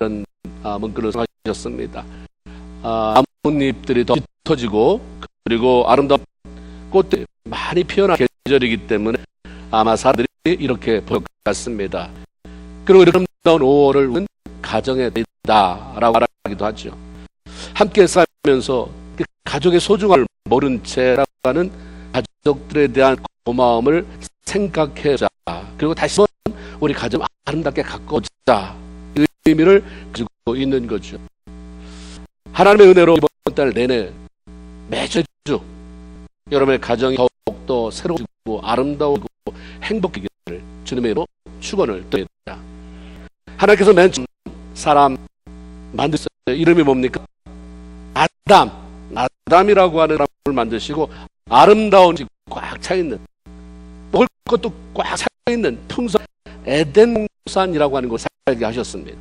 이런 문구를 하셨습니다. 나뭇잎들이 더 짙어지고 그리고 아름다운 꽃들이 많이 피어난 계절이기 때문에 아마 사람들이 이렇게 볼 것 같습니다. 그리고 이렇게 아름다운 5월을 우리는 가정의 때다라고 말하기도 하죠. 함께 살면서 가족의 소중함을 모른 채 살아가는 가족들에 대한 고마움을 생각해보자. 그리고 다시 한번 우리 가정 아름답게 가꾸자. 이 의미를 가지고 있는 거죠. 하나님의 은혜로 이번 달 내내 매주 여러분의 가정이 더욱더 새로워지고 아름다우고 행복하기를 주님의 이름으로 축원을 드립니다. 하나님께서 맨 처음 사람 만드셨어요. 이름이 뭡니까? 아담이라고 하는 사람을 만드시고 아름다운 집 꽉 차있는 먹을 것도 꽉 차있는 풍성 에덴 동산이라고 하는 곳에 살게 하셨습니다.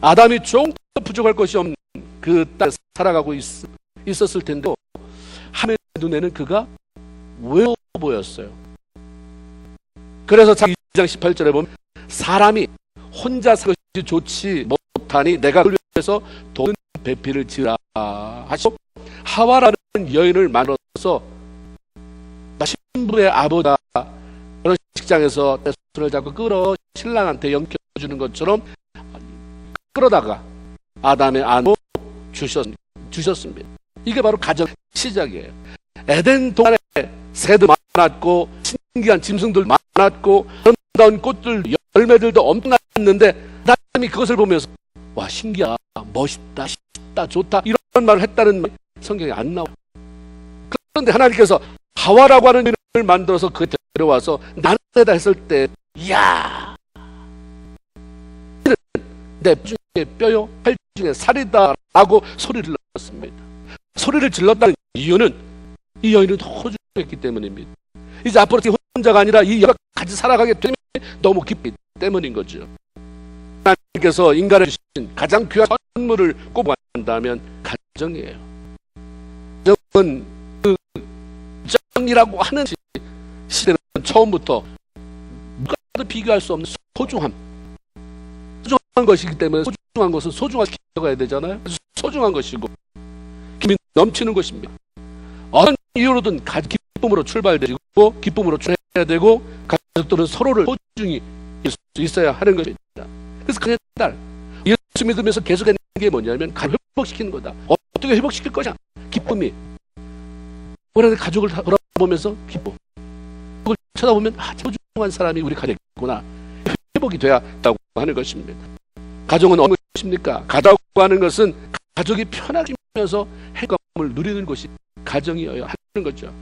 아담이 조금 더 부족할 것이 없는 그 땅에 살아가고 있었을 텐데 하나님의 눈에는 그가 외로워 보였어요. 그래서 창세기 2장 18절에 보면 사람이 혼자 사는 것이 좋지 못하니 내가 그를 위해서 도는 배필을 지으라 하시고 하와라는 여인을 만들어서 신부의 아버지가 그런 직장에서 손을 잡고 끌어 신랑한테 영켜주는 것처럼 끌어다가 아담의 안으로 주셨습니다. 이게 바로 가정 시작이에요. 에덴 동안에 새도 많았고 신기한 짐승들 많았고 아름다운 꽃들 열매들도 엄청났는데 아담이 그것을 보면서 와 신기하다, 멋있다, 좋다 이런 말을 했다는 말이 성경에 안 나와요. 그런데 하나님께서 하와라고 하는 이름을 만들어서 그 데려와서 나누다 했을 때 이야 내 중에 뼈요 팔 중에 살이다 라고 소리를 질렀습니다. 소리를 질렀다는 이유는 이 여인은 소중했기 때문입니다. 이제 앞으로 혼자가 아니라 이 여인과 같이 살아가게 되면 너무 기쁘기 때문인 거죠. 하나님께서 인간에 주신 가장 귀한 선물을 꼽아간다면 가정이에요. 가정은 그 가정이라고 하는 시대는 처음부터 누가도 비교할 수 없는 소중한 것이기 때문에 소중한 것은 소중하게 기억해야 되잖아요. 소중한 것이고 기쁨이 넘치는 것입니다. 어떤 이유로든 기쁨으로 출발되고 기쁨으로 출해야 되고 가족들은 서로를 소중히 할 수 있어야 하는 것입니다. 그래서 그의 딸 예수 믿으면서 계속하는 게 뭐냐면 가족 회복시키는 거다. 어떻게 회복시킬 거냐? 기쁨이 우리 가족을 돌아보면서 기쁨 그걸 쳐다보면 소중한 사람이 우리 가족이 있구나. 회복이 돼야 한다고 하는 것입니다. 가정은 어느 것입니까? 가족이라고 하는 것은 가족이 편하게 면서 행복감을 누리는 것이 가정이어야 하는 거죠.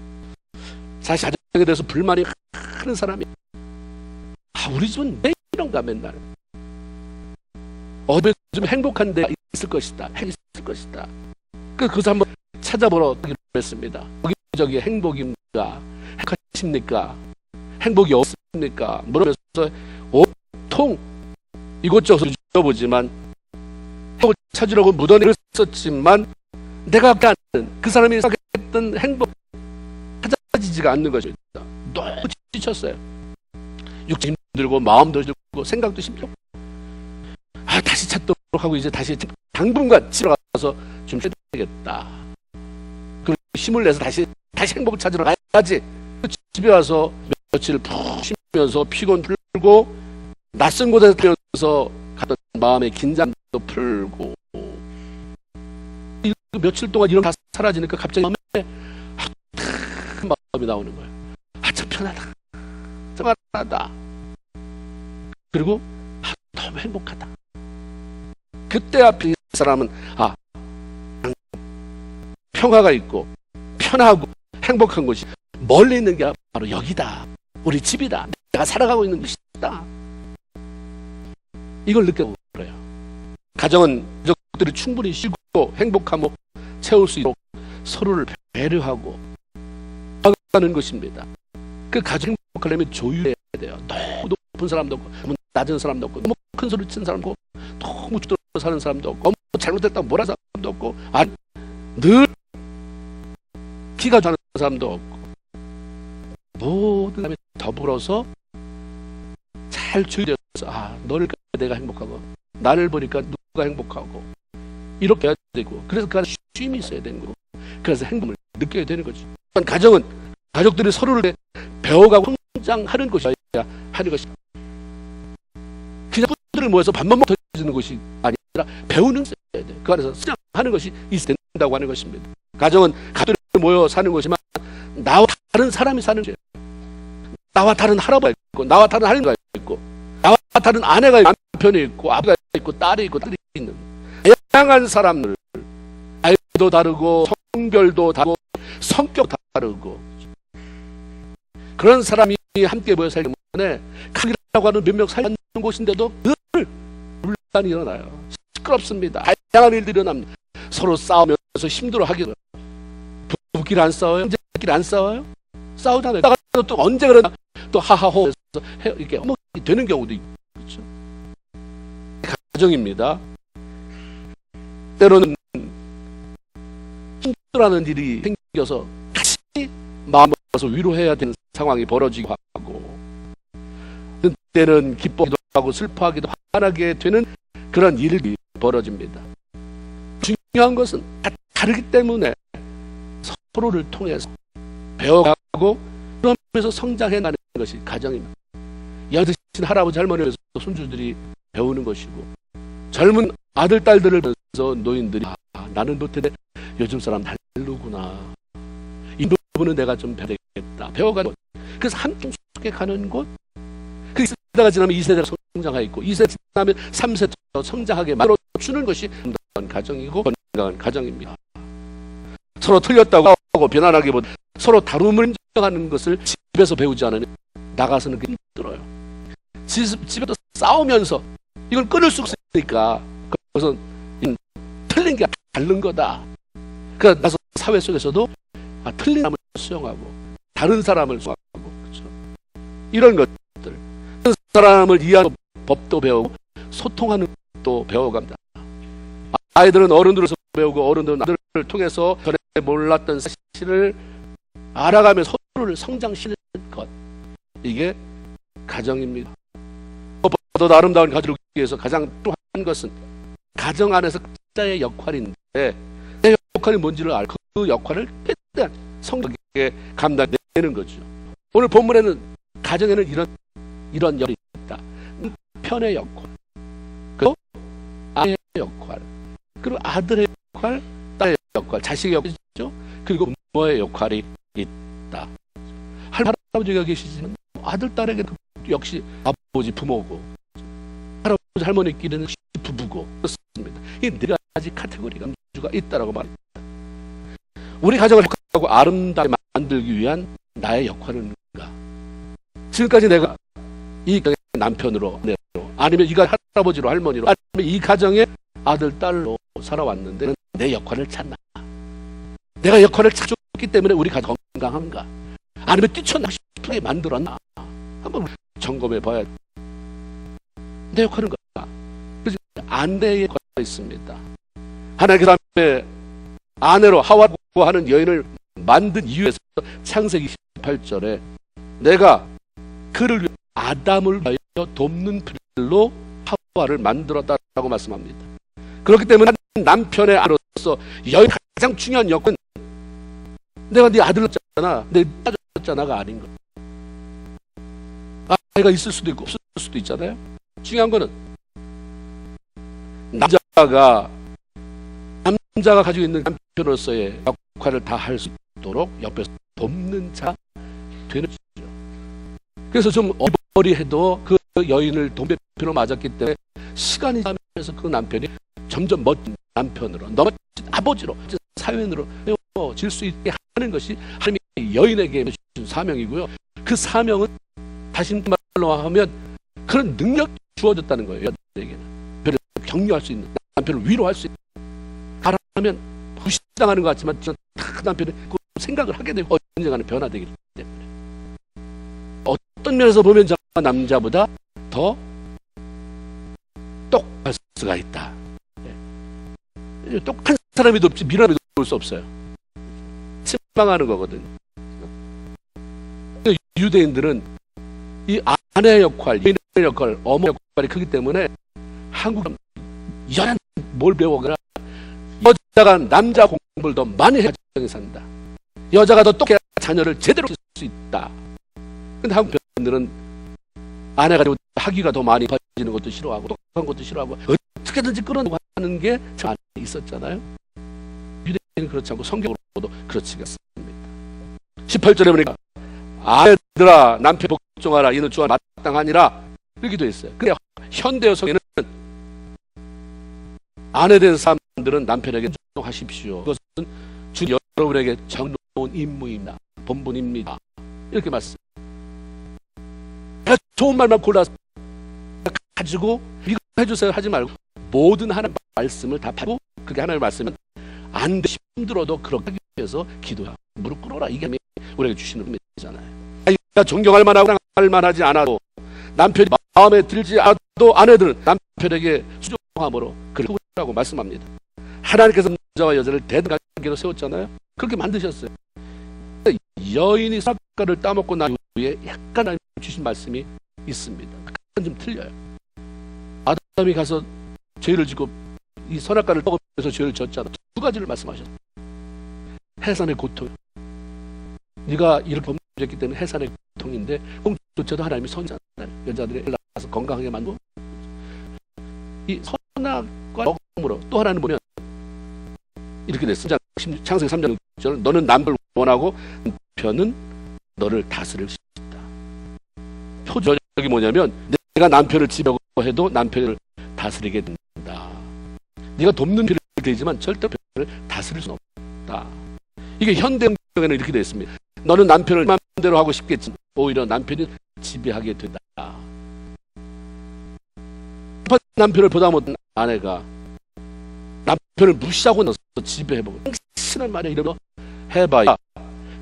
사실 가정에 대해서 불만이 많은 사람이 우리 집은 왜 이런가 맨날 어디 좀 행복한 데가 있을 것이다. 있을 것이다. 그래서 한번 찾아보러 가기로 했습니다. 여기저기 행복입니까? 행복하십니까? 행복이 없습니까? 물으면서 온통 이곳저곳 여보지만 행복을 찾으려고 무던히를 썼지만 내가 아는 그 사람이 생각했던 행복 찾아지지가 않는 것입니다. 너무 지쳤어요. 육체 힘들고 마음도 힘들고 생각도 힘들고 다시 찾도록 하고 이제 다시 당분간 집에 가서 좀 쉬어야 되겠다. 그리고 힘을 내서 다시 행복을 찾으러 가야지. 집에 와서 며칠 푹 쉬면서 피곤 풀고 낯선 곳에서 들어서 갔던 마음의 긴장도 풀고 며칠 동안 이런 다 사라지니까 갑자기 마음에 큰 마음이 나오는 거예요. 참 편하다. 참 편하다. 그리고 너무 행복하다. 그때 앞에 이 사람은 평화가 있고 편하고 행복한 곳이 멀리 있는 게 바로 여기다. 우리 집이다. 내가 살아가고 있는 곳이다. 이걸 느껴버려요. 가정은 가족들이 충분히 쉬고 행복하고 채울 수 있도록 서로를 배려하고 하는 것입니다. 그 가정 행복하려면 조율해야 돼요. 너무 높은 사람도 없고 너무 낮은 사람도 없고 너무 큰 소리 치는 사람도 없고 너무 죽도록 사는 사람도 없고 너무 잘못했다고 뭐라 사람도 없고 늘 기가 좋아하는 사람도 없고 모든 사람이 더불어서 잘 조율해서 너를 내가 행복하고 나를 보니까 누가 행복하고 이렇게 해야 되고, 그래서 그 안에 쉼이 있어야 되는 거고, 그래서 행복을 느껴야 되는 거죠. 가정은 가족들이 서로를 배워가고 성장하는 것이어야 하는 것입니다. 그냥 분들을 모여서 밥만 먹어주는 것이 아니라 배우는 것이 있어야 돼요. 그 안에서 성장하는 것이 있어야 된다고 하는 것입니다. 가정은 가족들이 모여 사는 것이지만 나와 다른 사람이 사는 거예요. 나와 다른 할아버지가 있고, 나와 다른 할머니가 있고, 나와 다른 아내가 있고, 남편이 있고, 아버지가 있고, 딸이 있고, 딸이 있는 다양한 사람들, 나이도 다르고 성별도 다르고 성격도 다르고, 그런 사람이 함께 모여 살기 때문에 가족이라고 하는 몇 명 살는 곳인데도 늘 분란이 일어나요. 시끄럽습니다. 다양한 일들이 일어납니다. 서로 싸우면서 힘들어하기도. 부부끼리 안 싸워요? 형제끼리 안 싸워요? 싸우잖아요. 또 언제 그러나 또 하하호해서 이렇게 되는 경우도 있고, 그렇죠? 가정입니다. 때로는 힘들어하는 일이 생겨서 같이 마음을 먹어서 위로해야 되는 상황이 벌어지고 하고, 때는 기뻐하기도 하고 슬퍼하기도 화나게 되는 그런 일이 벌어집니다. 중요한 것은 다 다르기 때문에 서로를 통해서 배워가고 그러면서 성장해나가는 것이 가정입니다. 여드신 할아버지 할머니에서 손주들이 배우는 것이고, 젊은 아들 딸들을 보면서 노인들이 나는 못했는데 요즘 사람 다르구나, 이 부분은 내가 좀 배워야겠다, 배워가는 것. 그래서 함께 속에 가는 곳, 그 세대가 지나면 2세대가 성장하고 있고, 2세대 지나면 3세대 성장하게 만들어주는 것이 건강한 가정이고 건강한 가정입니다. 서로 틀렸다고 하고 비난하기보다 서로 다름을 인정하는 것을 집에서 배우지 않으면 나가서는 힘들어요. 집에서 싸우면서 이걸 끊을 수 없으니까 그것은 틀린 게 다른 거다. 그러니까 나서 사회 속에서도 틀린 사람을 수용하고 다른 사람을 수용하고, 그렇죠? 이런 것들, 다른 사람을 이해하는 법도 배우고 소통하는 것도 배워갑니다. 아이들은 어른들에서 배우고 어른들은 아이들을 통해서 전에 몰랐던 사실을 알아가며 서로를 성장시키는 것, 이게 가정입니다. 무엇보다도 아름다운 가족을 위해서 가장 중요한 것은 가정 안에서 각자의 역할인데, 내 역할이 뭔지를 알고 그 역할을 최대한 성실하게 감당되는 거죠. 오늘 본문에는 가정에는 이런 역할이 있다. 남편의 역할, 그리고 아내의 역할, 그리고 아들의 역할, 딸의 역할, 자식의 역할이죠. 그리고 부모의 역할이 있다. 할아버지가 계시지만 아들, 딸에게 역시 아버지, 부모고, 할아버지, 할머니끼리는 부부고, 그렇습니다. 이 네 가지 카테고리가 있다라고 말합니다. 우리 가정을 행복하고 아름답게 만들기 위한 나의 역할은 뭔가? 지금까지 내가 이 가정의 남편으로, 아니면 이 가정의 할아버지로, 할머니로, 아니면 이 가정의 아들, 딸로 살아왔는데 내 역할을 찾나? 내가 역할을 찾았기 때문에 우리 가정 건강한가? 아니면 뛰쳐나가고 싶게 만들었나? 한번 점검해 봐야 돼. 내 역할은 뭔가? 그래서 아내의 역할이 있습니다. 하나님께서 아내로 하와라고 하는 여인을 만든 이유에서 창세기 18절에 내가 그를 위해 아담을 위하여 돕는 필로 하와를 만들었다라고 말씀합니다. 그렇기 때문에 남편의 아내로서 여인 가장 중요한 역할은 내가 네 아들 낳았잖아, 내 딸 낳았잖아가 아닌 거야. 아이가 있을 수도 있고 없을 수도 있잖아요. 중요한 거는 남자가 가지고 있는 남편으로서의 역할을 다 할 수 있도록 옆에서 돕는 자 되는 거죠. 그래서 좀 어리버리해도 그 여인을 돕는 필요로 맞았기 때문에 시간이 지나면서 그 남편이 점점 멋진 남편으로, 너무 멋진 아버지로, 사회인으로 세워질 수 있게 하는 것이 하나님이 여인에게 주신 사명이고요. 그 사명은 다시 말로 하면 그런 능력이 주어졌다는 거예요. 여인에게는 남편을 격려할 수 있는, 남편을 위로할 수 있는, 가라면 무시당하는 것 같지만 그 남편이 그 생각을 하게 되고 언젠가는 변화되기 때문에 어떤 면에서 보면 저 남자보다 더 똑할 수가 있다. 똑한 사람이 없지 미련이 올 수 없어요. 실망하는 거거든. 유대인들은 이 아내의 역할, 여인의 역할, 어머니의 역할이 크기 때문에 한국 연애는 뭘 배워가라. 여자가 남자 공부를 더 많이 해야 가정에 산다. 여자가 더 똑똑해야 자녀를 제대로 키울 수 있다. 근데 한국 편들은 아내가 학위가 더 많이 빠지는 것도 싫어하고 똑똑한 것도 싫어하고 어떻게든지 끌어내고 하는 게 참 안에 있었잖아요. 유대인은 그렇지 않고 성경으로도 그렇지 않습니다. 18절에 보니까 아내들아 남편 복종하라 이는 주와 마땅하니라 이렇게 되어 있어요. 근데 현대 여성에는 아내된 사람들은 남편에게 복종하십시오. 그것은 주 여러분에게 정놓은 임무입니다. 본분입니다. 이렇게 말씀. 좋은 말만 골라서 가지고 이거 해주세요 하지 말고 모든 하나님 말씀을 다 받고 그게 하나님의 말씀은 안 돼 힘들어도 그렇게 하기 위해서 기도야 무릎 꿇어라 이게 우리에게 주시는 의미잖아요. 존경할 만하고 할 만하지 않아도 남편이 마음에 들지 않아도 아내들은 남편에게 수종함으로 그렇게 하라고 말씀합니다. 하나님께서 남자와 여자를 대등한 관계로 세웠잖아요. 그렇게 만드셨어요. 여인이 선악과를 따먹고 난 후에 약간 하나님 주신 말씀이 있습니다. 약간 좀 틀려요. 아담이 가서 죄를 짓고 이 선악과를 먹으면서 죄를 졌잖아. 두 가지를 말씀하셨어요. 해산의 고통. 네가 이렇게 범죄했기 때문에 해산의 고통인데 공조차도 하나님이 선이잖아요. 여자들이 일어나서 건강하게 만들고 이 선악과 먹음으로 또 하나는 뭐냐 이렇게 됐어. 창세기 3장 6절 너는 남편을 원하고 남편은 너를 다스릴 수 있다. 표적이 뭐냐면 내가 남편을 지배하고 해도 남편을 다스리게 된다. 네가 돕는 필요는 되지만 절대 남편을 다스릴 수는 없다. 이게 현대에는 이렇게 되어 있습니다. 너는 남편을 마음대로 하고 싶겠지만 오히려 남편이 지배하게 된다. 남편을 보다 못한 아내가 남편을 무시하고 나서 지배해보고 당신은 말이야 이러면 해봐야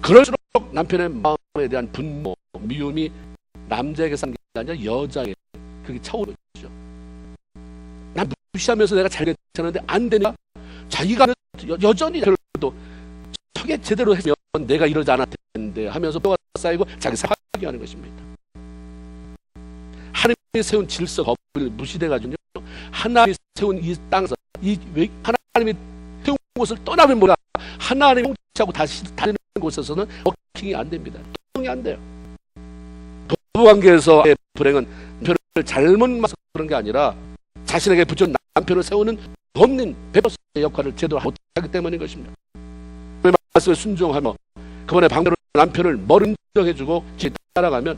그럴수록 남편의 마음에 대한 분노, 미움이 남자에게 생긴 게 아니라 여자에게 그게 차오르죠. 난 무시하면서 내가 잘 괜찮은데 안 되니까 자기가 여전히 또 저게 제대로 했으면 내가 이러지 않았을 텐데 하면서 뼈가 쌓이고 자기 사하게 하는 것입니다. 하나님이 세운 질서 법을 무시돼가지고 하나님이 세운 이 땅에서 하나님이 세운 곳을 떠나면 뭐야 하나님이 통치하고 다시 다니는 곳에서는 워킹이 안 됩니다. 통이 안 돼요. 부부관계에서의 불행은 남편을 잘못 맞서 그런 게 아니라 자신에게 붙여준 남편을 세우는 없는 배로서의 역할을 제대로 못하기 때문인 것입니다. 그 말씀에 순종하며 그번에 방대로 남편을 머른정해주고 따라가면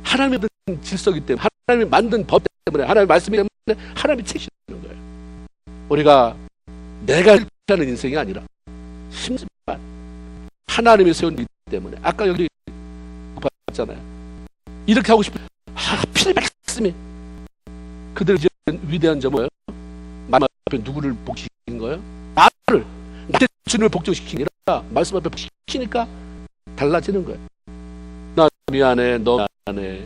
하나님의 질서이기 때문에 하나님이 만든 법 때문에 하나님의 말씀이 때문에 하나님이 책임지는 거예요. 우리가 내가 하는 인생이 아니라 심지만 하나님이 세운 일 때문에 아까 여기 봤잖아요. 이렇게 하고 싶은 하필 말씀이 그들 위대한 점 뭐예요? 말씀 앞에 누구를 복시킨 거예요? 나를 내 주님을 복종시키는 게 아니라 말씀 앞에 복시키니까 달라지는 거예요. 나 미안해 너 미안해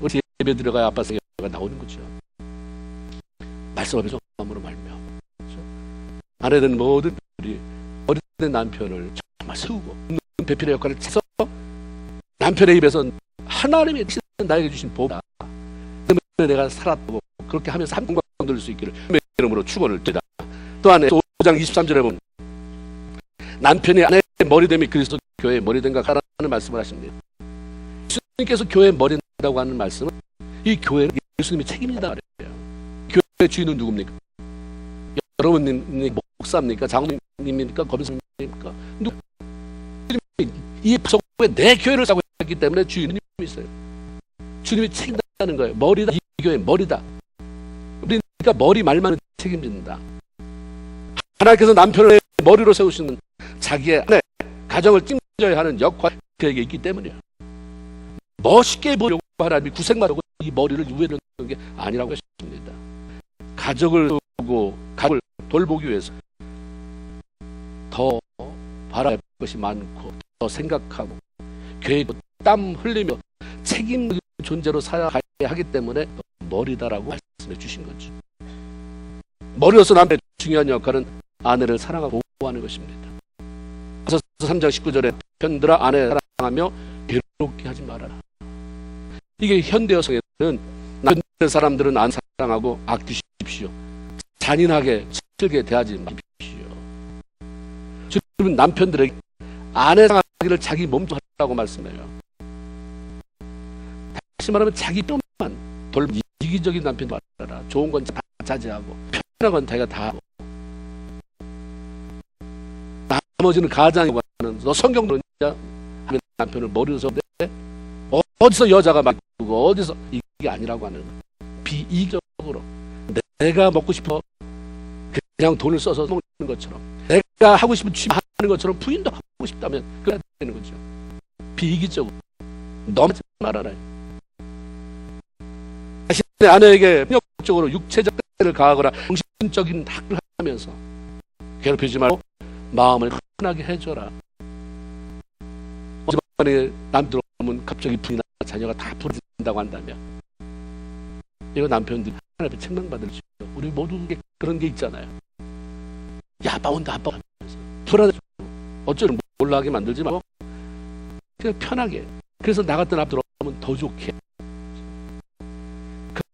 우리 예배 들어가야 아빠 생각가 나오는 거죠. 말씀 앞에서 마음으로 말며 아내된 모든 분들이 어린 남편을 정말 세우고 배필의 역할을 해서 남편의 입에서 하나님이 나에게 주신 복이다. 때문에 내가 살았다고 그렇게 하면서 한 공감 돌릴 수 있기를 주님의 이름으로 축원을 드리다. 또한 5장 23절에 보면 남편이 아내의 머리됨이 그리스도 교회의 머리됨과 같다는 말씀을 하십니다. 예수님께서 교회의 머리된다고 하는 말씀은 이 교회는 예수님이 책임이다 그래요. 교회의 주인은 누굽니까? 여러분님 목사입니까? 장로님입니까? 검사입니까? 이 속에 내 교회를 싸고 있기 때문에 주인이 있어요. 주님이 책임다는 거예요. 머리다. 이 교회의 머리다. 그러니까 머리 말만은 책임진다. 하나님께서 남편을 머리로 세우시는 자기의 아내, 가정을 책임져야 하는 역할이 그에게 있기 때문이에요. 멋있게 보려고 하나님이 구색만 하고 이 머리를 위해를 하는 게 아니라고 하십니다. 가족을 보고 가족을 돌보기 위해서 더 바랄 것이 많고 더 생각하고 교회도 땀 흘리며 책임 존재로 살아가야 하기 때문에 머리다라고 말씀해 주신 거죠. 머리로서 남편의 중요한 역할은 아내를 사랑하고 보호하는 것입니다. 그래서 3장 19절에 편들아 아내 사랑하며 괴롭게 하지 말아라. 이게 현대 여성에는 남편 사람들은 안 사랑하고 아끼십시오. 잔인하게 sil게 대하지 마십시오. 지금 남편들에게 아내 사랑하기를 자기 몸도 하라고 말씀해요. 다시 말하면 자기 뼈만 돌 이기적인 남편도 말아라. 좋은 건 다 자제하고 편한 건 자기가 다 하고 나머지는 가장이 하는 너 성경으로 하면 남편을 머리로 서는데 어디서 여자가 막고 어디서 이게 아니라고 하는 거야. 비이기적으로 내가 먹고 싶어 그냥 돈을 써서 먹는 것처럼 내가 하고 싶은 취미 하는 것처럼 부인도 하고 싶다면 그래야 되는 거죠. 비이기적으로 너무 말아라. 자신의 아내에게 폭력적으로 육체적 해를 가하거나 정신적인 학을 하면서 괴롭히지 말고 마음을 편하게 해줘라. 어젯밤에 남들 오면 갑자기 부인이나 자녀가 다 부러진다고 한다면 이거 남편들이 하나님 앞에 책망받을 수 있어요. 우리 모두 그런 게 있잖아요. 야 아빠 온다 아빠 하면서 불안해 어쩌면 몰라하게 만들지 말고 그냥 편하게. 그래서 나 같은 아빠 들어오면 더 좋게.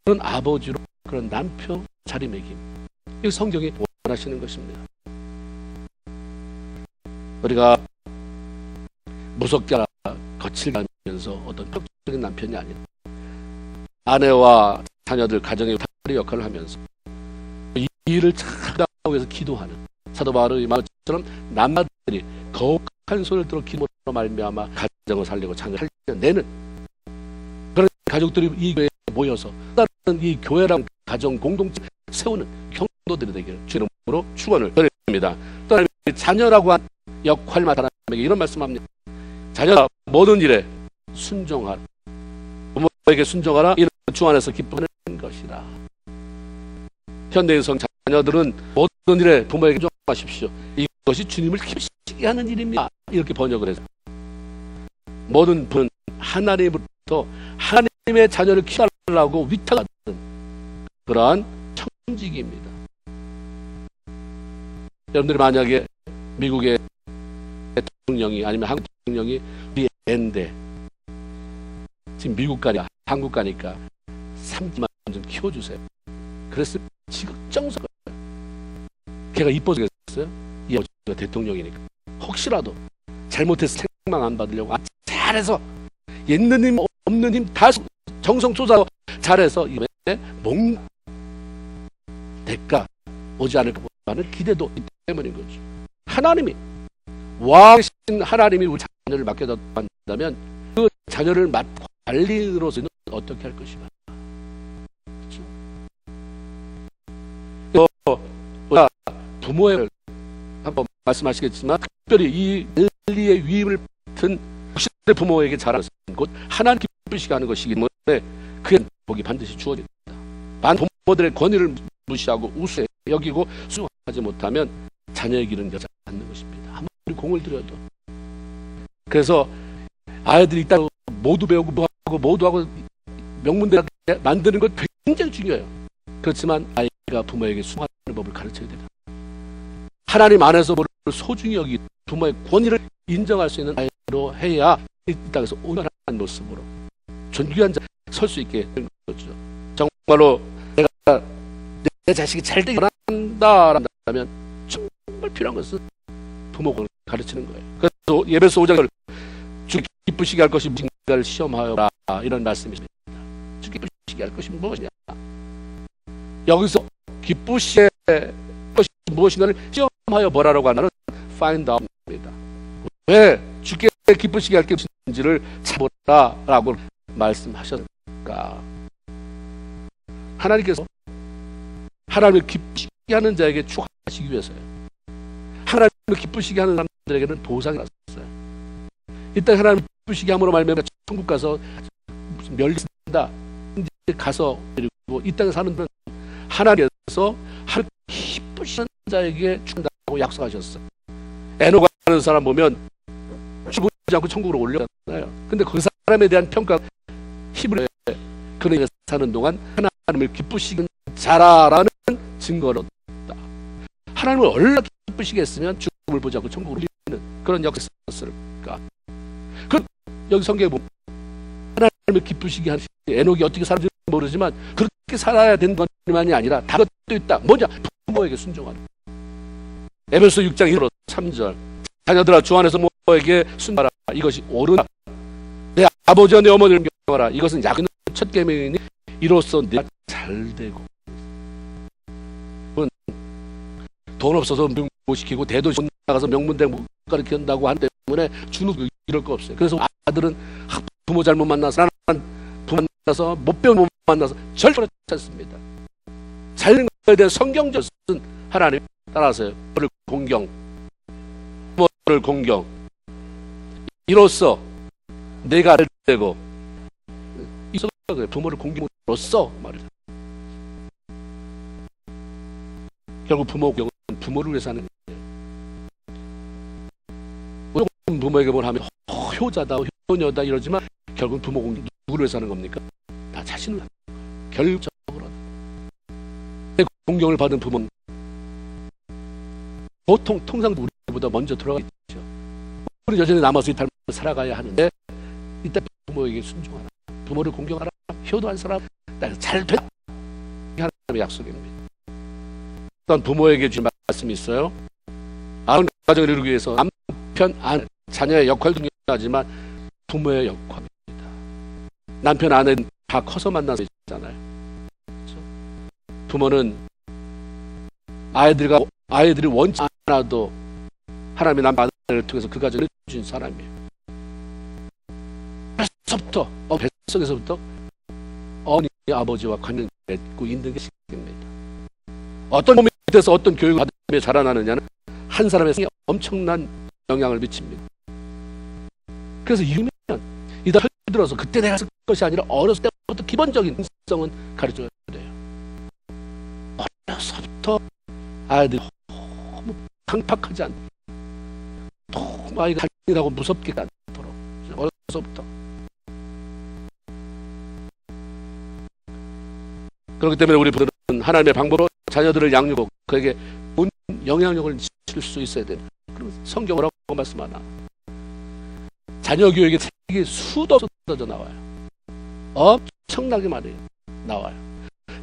그런 아버지로 그런 남편 자리매김. 이 성경이 원하시는 것입니다. 우리가 무섭게 거칠게 하면서 어떤 폭력적인 남편이 아니라 아내와 자녀들 가정의 다리 역할을 하면서 이 일을 잘하기 위해서 기도하는 사도 바울의 말처럼 남자들이 더욱 한 손을 들어 기도로 말미암아 가정을 살리고 자녀를 살려내는 그런 가족들이 이 교회에 모여서 다른 이 교회랑 가정 공동체 세우는 경도들이 되기를 주의 이름으로 축원을 드립니다. 또 자녀라고 한 역할 맡은 사람에게 이런 말씀합니다. 자녀가 모든 일에 순종하라. 부모에게 순종하라. 이는 주 안에서 기뻐하는 것이라. 현대인 성 자녀들은 모든 일에 부모에게 순종하십시오. 이것이 주님을 기쁘시게 하는 일입니다. 이렇게 번역을 해서 모든 분은 하나님으로부터 하나님의 자녀를 키워달라고 위탁받은 그러한 청직입니다. 여러분들이 만약에 미국의 대통령이 아니면 한국 대통령이 우리 애인데 지금 미국 가니까 한국 가니까 3기만 좀 키워주세요. 그랬을 지극정석 걔가 이뻐지겠어요? 이 아버지가 대통령이니까 혹시라도 잘못해서 책망 안 받으려고 잘해서 있는 힘 없는 힘 다 정성 쏟아서 잘해서 이번에 몽 대가 오지 않을까 하는 기대도 있기 때문인 거죠. 하나님이 왕이신 하나님이 우리 자녀를 맡겨준다면 그 자녀를 관리로서는 어떻게 할 것인가. 그렇죠? 부모의 한번 말씀하시겠지만 특별히 이 관리의 위임을 맡은 부모에게 잘하는 곧 하나님 기쁘시게 하는 것이기 때문에 그의 복이 반드시 주어집니다. 많은 부모들의 권위를 무시하고 우수해 여기고 수용하지 못하면 자녀의 길은 여지 않는 것입니다. 아무리 공을 들여도. 그래서 아이들이 있다고 모두 배우고 모두 하고 명문대학 만드는 것 굉장히 중요해요. 그렇지만 아이가 부모에게 수용하는 법을 가르쳐야 됩니다. 하나님 안에서 소중히 여기 부모의 권위를 인정할 수 있는 아이로 해야 이 땅에서 온전한 모습으로 존귀한 자 설 수 있게 되는 거죠. 정말로 내가 내 자식이 잘 되기 원한다면 정말 필요한 것은 부모가 가르치는 거예요. 그래서 예배서 5장을 주 기쁘시게 할 것이 무엇인가를 시험하여라 이런 말씀입니다. 주 기쁘시게 할 것이 무엇이냐. 여기서 기쁘시게 할 것이 무엇인가를 시험하여 보라라고 하는 find out입니다. 왜 주께 기쁘시게 할 게 무엇인지를 찾아보라라고 말씀하셨을까. 하나님께서 하나님을 기쁘시게 하는 자에게 축하하시기 위해서요. 하나님을 기쁘시게 하는 사람들에게는 보상이 났어요. 이때 하나님을 기쁘시게 함으로 말미암아 천국 가서 무슨 멸리한다 가서 그리고 이 땅에 사는 분은 하나님께서 하나님 기쁘시는 자에게 축한다고 약속하셨어요. 에노가 하는 사람 보면 죽지 않고 천국으로 올려잖아요. 근데 그 사람에 대한 평가 힘을 해 그는 사는 동안 하나님을 기쁘시는 자라라는 증거를 얻었다. 하나님을 얼마나 기쁘시게 했으면 죽음을 보지 않고 천국을 올리는 그런 역사였을까. 그럼 여기 성경에 보면 하나님을 기쁘시게 하는 에녹이 어떻게 살았는지 모르지만 그렇게 그렇게 살아야 되는 것만이 아니라 다른 것도 있다. 뭐냐? 부모에게 순종하는. 에베소 6장 1절 3절. 자녀들아 주 안에서 부모에게 순종하라. 이것이 옳으나 내 아버지와 내 어머니를 경외하라. 이것은 약은 첫 계명이니 이로써 내가 잘 되고. 돈 없어서 못 시키고 대도시 못 나가서 명문대 못 가르친다고 하기 때문에 주는 이럴 거 없어요. 그래서 아들은 부모 잘못 만나서 부모 만나서 못 배운 못 만나서 절대 그렇지 않습니다. 잘 되는 것에 대한 성경적인 하나님 따라서요. 부모를 공경, 부모를 공경. 이로써 내가 잘 되고 부모를 공경으로써 말이죠. 결국 부모 공경은 부모를 위해서 하는 거예요. 부모에게 뭘 하면 효자다, 효녀다 이러지만 결국 부모 공경 누구를 위해서 하는 겁니까? 다 자신을 하는 거예요. 결국적으로 공경을 받은 부모는 보통 통상 우리보다 먼저 들어가겠죠. 우리 여전히 남아서 이 삶을 살아가야 하는데 이때 부모에게 순종하라, 부모를 공경하라, 효도한 사람 잘 돼. 하나님의 약속입니다. 어떤 부모에게 주신 말씀이 있어요. 아름다운 가정을 이루기 위해서 남편, 자녀의 역할도 중요하지만 부모의 역할입니다. 남편, 아내는 다 커서 만나서 있잖아요. 그렇죠? 부모는 아이들이 원치 않아도 하나님의 남편, 아내를 통해서 그 가정을 주신 사람이에요. 뱃속에서부터 뱃속에서부터 어머니, 아버지와 관계를 맺고 있는 게 시작됩니다. 어떤 몸이 돼서 어떤 교육을 받으며 자라나느냐는 한 사람의 생에 엄청난 영향을 미칩니다. 그래서 이러면 이다 들어서 그때 내가 쓸 것이 아니라 어렸을 때부터 기본적인 인성은 가르쳐야 돼요. 어려서부터 아이들이 너무 강팍하지 않도록, 너무 아이가 잔인하고 무섭게 않도록 어려서부터. 그렇기 때문에 우리 부모들은 하나님의 방법으로 자녀들을 양육하고 그에게 좋은 영향력을 줄 수 있어야 됩니다. 그리고 성경으로 말씀하나 자녀 교육의 책이 수도 쏟아져 나와요. 엄청나게 많이 나와요.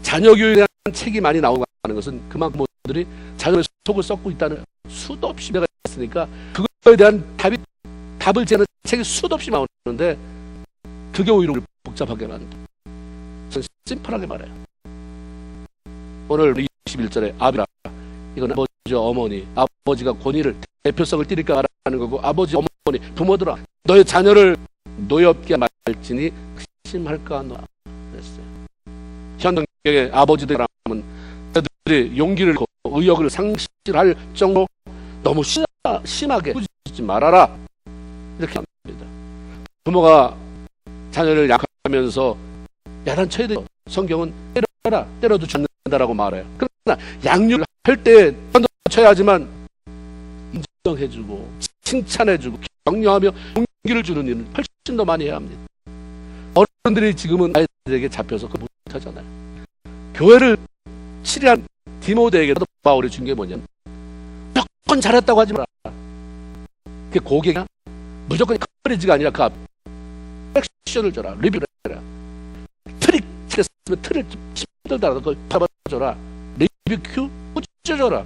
자녀 교육에 대한 책이 많이 나오고 하는 것은 그만큼 부모들이 자녀의 속을 썩고 있다는 수도 없이 내가 있으니까 그거에 대한 답을 제는 책이 수도 없이 나오는데 그게 오히려 복잡하게 만든다. 저는 심플하게 말해요. 오늘 21절에 아비라, 이건 아버지와 어머니, 아버지가 권위를 대표성을 띠릴까 하는 거고, 아버지, 어머니, 부모들아 너의 자녀를 노엽게 말지니 심할까 너라 그랬어요. 현동경의 아버지들은 그들이 용기를 잃고 의욕을 상실할 정도로 너무 심하게 꾸짖지 말아라 이렇게 합니다. 부모가 자녀를 약하면서 야단쳐야 돼요. 성경은 때려라, 때려도 죽는 다라고 말해요. 그러나 양육을 할 때 쳐야 하지만 인정해주고 칭찬해주고 격려하며 용기를 주는 일은 훨씬 더 많이 해야 합니다. 어른들이 지금은 아이들에게 잡혀서 그걸 못하잖아요. 교회를 치리한 디모데에게도 바울이 준 게 뭐냐면 무조건 잘했다고 하지 마라. 그게 고객이야? 무조건 커리지가 아니라 그 앞에 액션을 줘라, 리뷰를 해라. 트릭 칠했으면 틀을 좀 힘들더라도 그걸 잡아줘라. 리뷰 큐 꾸며줘라.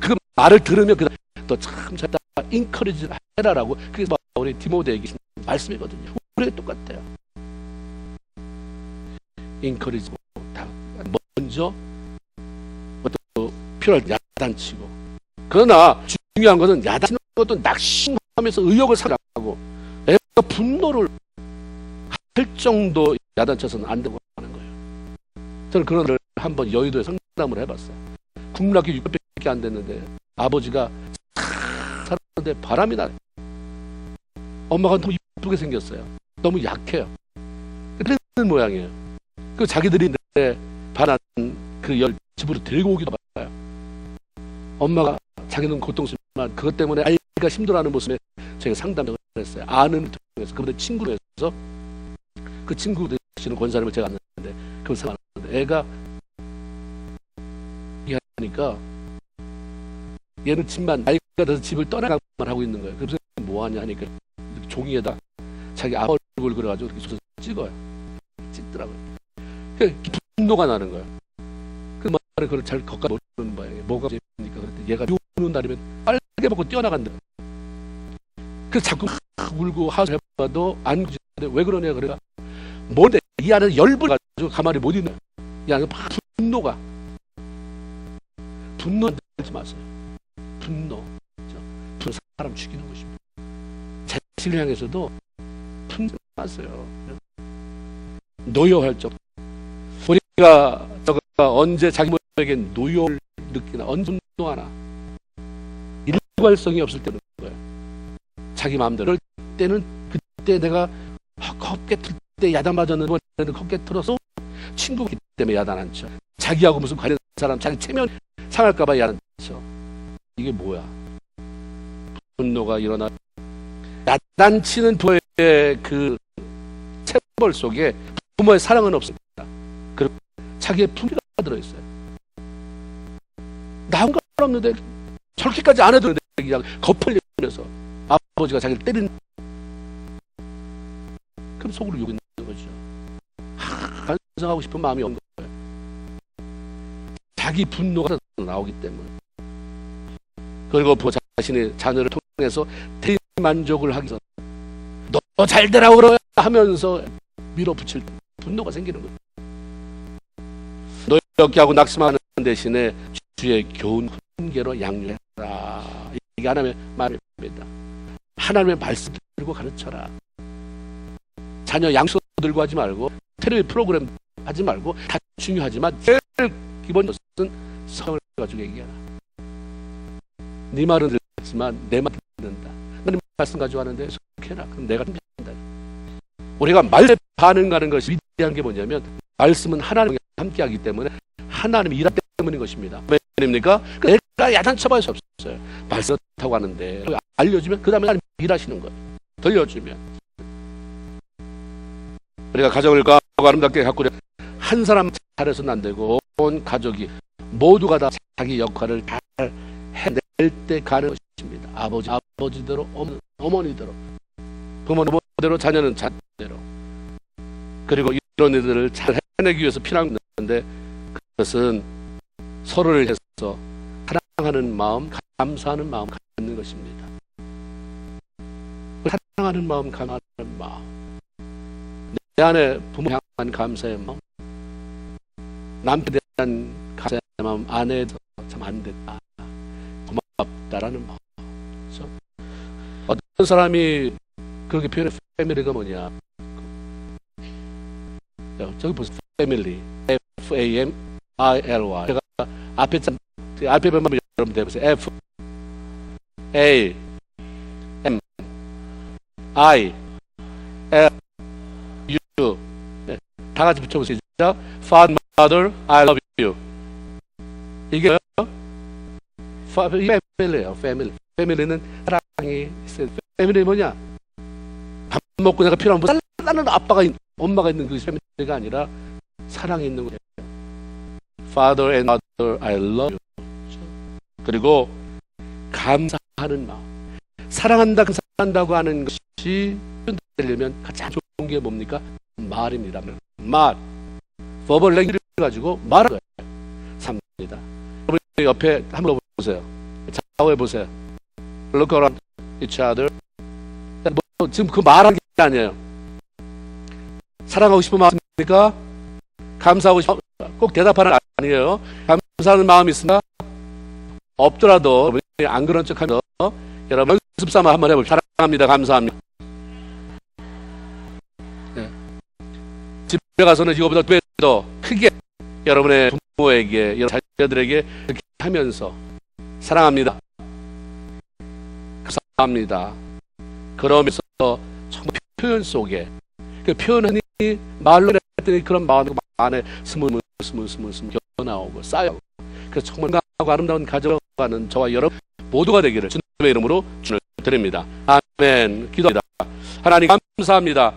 그 말을 들으면 그 너 참 잘했다, 인커리지 해라라고. 그게 바울이 디모데에게 준 말씀이거든요. 우리가 똑같아요. 인커리지 다 먼저 또 필요할 때 야단치고. 그러나 중요한 것은 야단치는 것도 낙심하면서 의욕을 상하고 애가 분노를 할 정도 야단쳐서는 안 되고 하는 거예요. 저는 그런 걸 한번 여의도에 상담을 해봤어요. 국민학교 600밖에 안 됐는데 아버지가 살았는데 바람이 나요. 엄마가 너무 이쁘게 생겼어요. 너무 약해요. 그런 모양이에요. 그 자기들이 내 반한 그 열 집으로 들고 오기도 봐요. 엄마가 자기는 고통스럽지만 그것 때문에 아이가 힘들어하는 모습에 제가 상담을 했어요. 아는 통해서 그분의 친구로 해서 그 친구 되시는 권사님을 제가 안는데 그걸 상담하는데 애가 얘기하니까 얘는 집만 나이가 돼서 집을 떠나가만 하고 있는 거예요. 그래서 뭐하냐 하니까 종이에다 자기 아버 얼굴 그려가지고 이렇게 찍어요. 찍더라고요. 분노가 나는 거예요. 그 말을 그걸 잘 겉가 모르는 모양이에요. 뭐가 재밌니까 그랬더니 얘가 비 오는 날이면 빨개 벗고 뛰어나간다. 그래서 자꾸 울고 하소해봐도 안 구지는데 왜 그러냐 그래가 뭔데 이 안에 열불 가지고 가만히 못 있는 이 안에 막 분노가 분노 들지 마세요. 분노 사람 죽이는 것입니다. 자식을 향해서도 분노 마세요. 노여할 적 우리가 언제 자기 모에게 노여를 느끼나 언제 분노하나 일관성이 없을 때는 거예요. 자기 마음대로 그럴 때는 그때 내가 헛게 틀 때 야단 맞았는데 헛게 틀어서 친구기 때문에 야단 안 쳐. 자기하고 무슨 관련 사람 자기 체면 상할까봐 야단 쳐. 이게 뭐야? 분노가 일어나 야단치는 부모의 그 체벌 속에 부모의 사랑은 없습니다. 그리고 자기의 분노가 들어있어요. 나 한 건 없는데 저렇게까지 안 해도 그냥 거풀리면서 아버지가 자기를 때리는 그럼 속으로 욕이 나는 거죠. 반성하고 싶은 마음이 없는 거예요. 자기 분노가 나오기 때문에. 그리고 부모 자신의 자녀를 통해서 대만족을 하기 위해서 너 잘 되라고 그러야 하면서 밀어붙일 때 분노가 생기는 거예요. 노엽게 하고 낙심하는 대신에 주의 교훈 훈계로 양육해라. 이게 하나님의 말입니다. 하나님의 말씀 들고 가르쳐라. 자녀 양수 들고 하지 말고 텔레비 프로그램 하지 말고 다 중요하지만 제일 기본 것은 성을 가지고 얘기하라. 네 말은 듣지만 내 말 듣는다. 하나님 말씀 가지고 하는데 속해라. 그럼 내가 준비한다. 우리가 말씀에 반응하는 것이 위대한 게 뭐냐면 말씀은 하나님과 함께하기 때문에 하나님이 일하기 때문인 것입니다. 왜입니까? 내가 야단쳐봐야 수 없어요. 말씀 타고 하는데 알려주면 그 다음에 하나님 일하시는 거예요. 들려주면. 우리가 가정을 가고 아름답게 가꾸려 한 사람 잘해서는 안 되고 온 가족이 모두가 다 자기 역할을 잘 해낼 때 가는 것입니다. 아버지대로 어머니대로 부모대로 자녀는 자녀대로. 그리고 이런 일들을 잘 해내기 위해서 필요한 건데 그것은 서로를 해서 사랑하는 마음, 감사하는 마음 갖는 것입니다. 사랑하는 마음, 감사하는 마음. 내 안에 부모 향한 감사의 마음, 남편에 대한 감사의 마음, 아내에 대해서 참 안 됐다, 고맙다라는 마음. 그렇죠? 어떤 사람이 그렇게 표현해 패밀리가 뭐냐? 저기 보세요. 패밀리, F-A-M-I-L-Y. 제가 앞에 알파벳만 여러분 대보세요. F A M I L U. 네. 다 같이 붙여보세요. Father, Mother, I love you. 이게 패밀리예요. 패밀리는 사랑이 있어요. 패밀리 뭐냐? 밥 먹고 내가 필요한 뭐 달라는 아빠가 엄마가 있는 그 패밀리가 아니라 사랑이 있는 거예요. Father and Mother, I love you. 그리고 감사하는 마음. 사랑한다, 감사한다고 하는 것이 되려면 가장 좋은 게 뭡니까? 말입니다. 말. 버벌 랭귀지를 가지고 말하는 거예요. 삽니다. 여러분 옆에 한번 보세요. 좌우에 보세요. Look around each other. 뭐, 지금 그 말하는 게 아니에요. 사랑하고 싶은 마음입니까? 감사하고 싶은 꼭 대답하는 게 아니에요. 감사하는 마음이 있습니다. 없더라도 안 그런 척하면서 여러분 연습 삼아 한번 해볼게요. 사랑합니다. 감사합니다. 네. 집에 가서는 이거보다 더 크게 여러분의 부모에게 여러분 자녀들에게 이렇게 하면서 사랑합니다. 감사합니다. 그러면서 정말 표현 속에 그 표현이 말로 했더니 그런 마음 안에 스물스물 나오고 쌓여고 그래서 정말 건강하고 아름다운 가져가는 저와 여러분 모두가 되기를 주님의 이름으로 축원을 드립니다. 아멘. 기도합니다. 하나님 감사합니다.